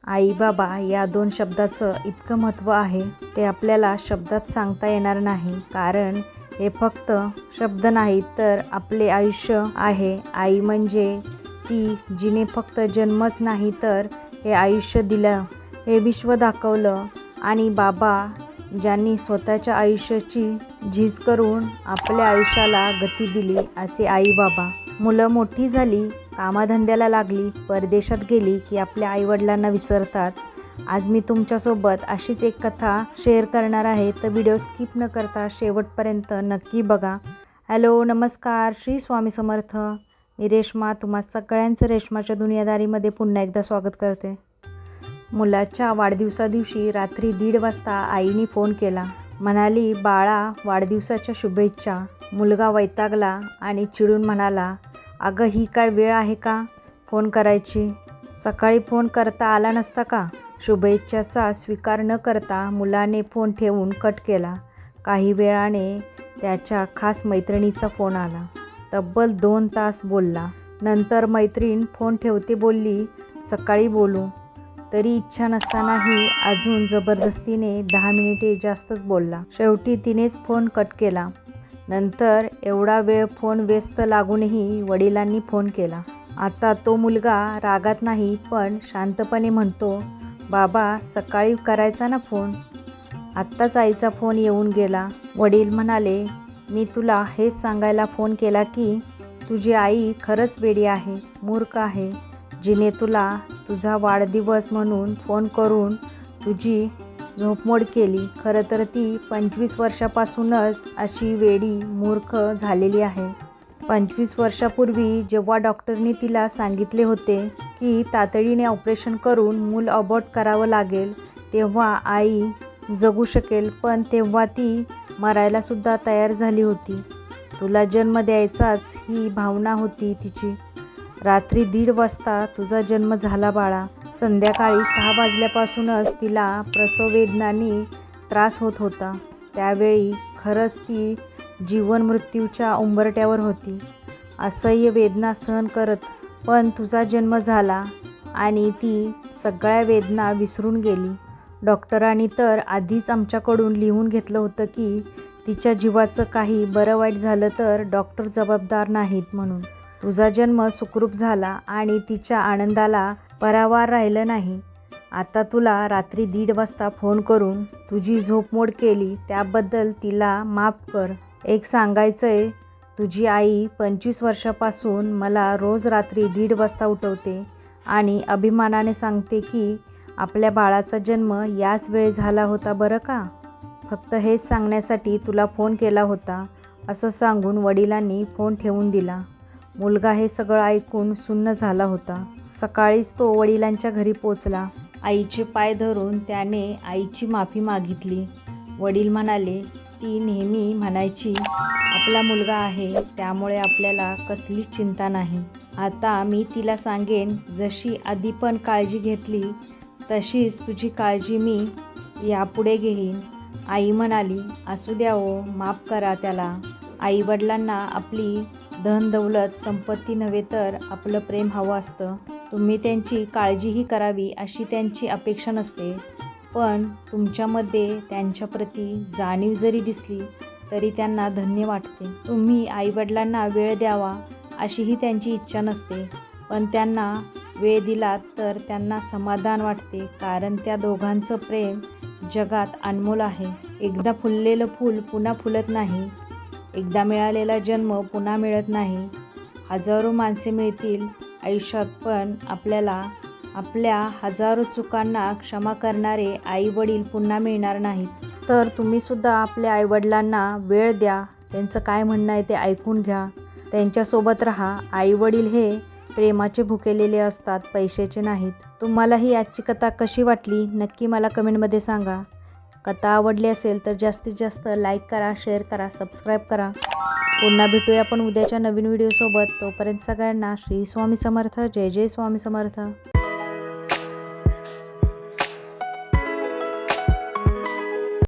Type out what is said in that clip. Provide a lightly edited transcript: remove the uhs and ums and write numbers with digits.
आई बाबा या दोन शब्दाचं इतकं महत्त्व आहे ते आपल्याला शब्दात सांगता येणार नाही, कारण हे फक्त शब्द नाहीत तर आपले आयुष्य आहे. आई म्हणजे ती जिने फक्त जन्मच नाही तर हे आयुष्य दिलं, हे विश्व दाखवलं. आणि बाबा ज्यांनी स्वतःच्या आयुष्याची झीज करून आपल्या आयुष्याला गती दिली, असे आई बाबा. मुलं मोठी झाली, कामाधंद्याला लागली, परदेशात गेली की आपल्या आईवडिलांना विसरतात. आज मी तुमच्यासोबत अशीच एक कथा शेअर करणार आहे, तर व्हिडिओ स्किप न करता शेवटपर्यंत नक्की बघा. हॅलो, नमस्कार, श्री स्वामी समर्थ. मी रेश्मा, तुम्हा सगळ्यांचं रेश्माच्या दुनियादारीमध्ये पुन्हा एकदा स्वागत करते. मुलाच्या वाढदिवसादिवशी रात्री 1:30 वाजता आईने फोन केला. म्हणाली, बाळा, वाढदिवसाच्या शुभेच्छा. मुलगा वैतागला आणि चिडून म्हणाला, अगं ही काय वेळ आहे का फोन करायची? सकाळी फोन करता आला नसता का? शुभेच्छाचा स्वीकार न करता मुलाने फोन ठेवून कट केला. काही वेळाने त्याच्या खास मैत्रिणीचा फोन आला. तब्बल 2 तास बोलला. नंतर मैत्रीण फोन ठेवते बोलली, सकाळी बोलू. तरी इच्छा नसतानाही अजून जबरदस्तीने 10 मिनिटे जास्तच बोलला. शेवटी तिनेच फोन कट केला. नंतर एवढा वेळ फोन व्यस्त लागूनही वडिलांनी फोन केला. आता तो मुलगा रागात नाही पण शांतपणे म्हणतो, बाबा सकाळी करायचा ना फोन. आत्ताच आईचा फोन येऊन गेला. वडील म्हणाले, मी तुला हेच सांगायला फोन केला की तुझी आई खरंच वेडी आहे, मूर्ख आहे, जिने तुला तुझा वाढदिवस म्हणून फोन करून तुझी झोपमोड केली. खरं तर ती 25 वर्षापासूनच अशी वेडी मूर्ख झालेली आहे. 25 वर्षापूर्वी जेव्हा डॉक्टरने तिला सांगितले होते की तातडीने ऑपरेशन करून मूल अबॉर्ट करावं लागेल, तेव्हा आई जगू शकेल, पण तेव्हा ती मरायलासुद्धा तयार झाली होती. तुला जन्म द्यायचाच ही भावना होती तिची. रात्री 1:30 वाजता तुझा जन्म झाला बाळा. संध्याकाळी 6 वाजल्यापासूनच तिला प्रसववेदनांनी त्रास होत होता. त्यावेळी खरंच ती जीवन मृत्यूच्या उंबरठ्यावर होती, असह्य वेदना सहन करत. पण तुझा जन्म झाला आणि ती सगळ्या वेदना विसरून गेली. डॉक्टरांनी तर आधीच आमच्याकडून लिहून घेतलं होतं की तिच्या जीवाचं काही बरं वाईट झालं तर डॉक्टर जबाबदार नाहीत म्हणून. तुझा जन्म सुखरूप झाला आणि तिच्या आनंदाला परावार राहिलं नाही. आता तुला रात्री 1:30 वाजता फोन करून तुझी झोपमोड केली, त्याबद्दल तिला माफ कर. एक सांगायचंय, तुझी आई 25 वर्षापासून मला रोज रात्री 1:30 वाजता उठवते आणि अभिमानाने सांगते की आपल्या बाळाचा जन्म याच वेळी झाला होता बरं का. फक्त हेच सांगण्यासाठी तुला फोन केला होता, असं सांगून वडिलांनी फोन ठेवून दिला. मुलगा हे सगळं ऐकून सुन्न झाला होता. सकाळीच तो वडिलांच्या घरी पोचला. आईचे पाय धरून त्याने आईची माफी मागितली. वडील म्हणाले, ती नेहमी म्हणायची, आपला मुलगा आहे त्यामुळे आपल्याला कसलीच चिंता नाही. आता मी तिला सांगेन, जशी आधी पण काळजी घेतली तशीच तुझी काळजी मी यापुढे घेईन. आई म्हणाली, असू द्या हो, माफ करा त्याला. आईवडिलांना आपली धन दौलत संपत्ती नव्हे तर आपलं प्रेम हवं असतं. तुम्ही त्यांची काळजीही करावी अशी त्यांची अपेक्षा नसते, पण तुमच्यामध्ये त्यांच्याप्रती जाणीव जरी दिसली तरी त्यांना धन्य वाटते. तुम्ही आईवडिलांना वेळ द्यावा अशीही त्यांची इच्छा नसते, पण त्यांना वेळ दिलात तर त्यांना समाधान वाटते, कारण त्या दोघांचं प्रेम जगात अनमोल आहे. एकदा फुललेलं फूल पुन्हा फुलत नाही, एकदा मिळालेला जन्म पुन्हा मिळत नाही. हजारो माणसे मिळतील आयुष्यात, पण आपल्याला आपल्या हजारो चुकांना क्षमा करणारे आईवडील पुन्हा मिळणार नाहीत. तर तुम्हीसुद्धा आपल्या आईवडिलांना वेळ द्या, त्यांचं काय म्हणणं आहे ते ऐकून घ्या, त्यांच्यासोबत राहा. आईवडील हे प्रेमाचे भुकेलेले असतात, पैशाचे नाहीत. तुम्हाला ही आजची कथा कशी वाटली नक्की मला कमेंटमध्ये सांगा. कथा आवडली असेल तर जास्तीत जास्त लाईक करा, शेअर करा, सबस्क्राईब करा. पुन्हा भेटूया आपण उद्याच्या नवीन व्हिडिओसोबत. तोपर्यंत सगळ्यांना श्री स्वामी समर्थ. जय जय स्वामी समर्थ.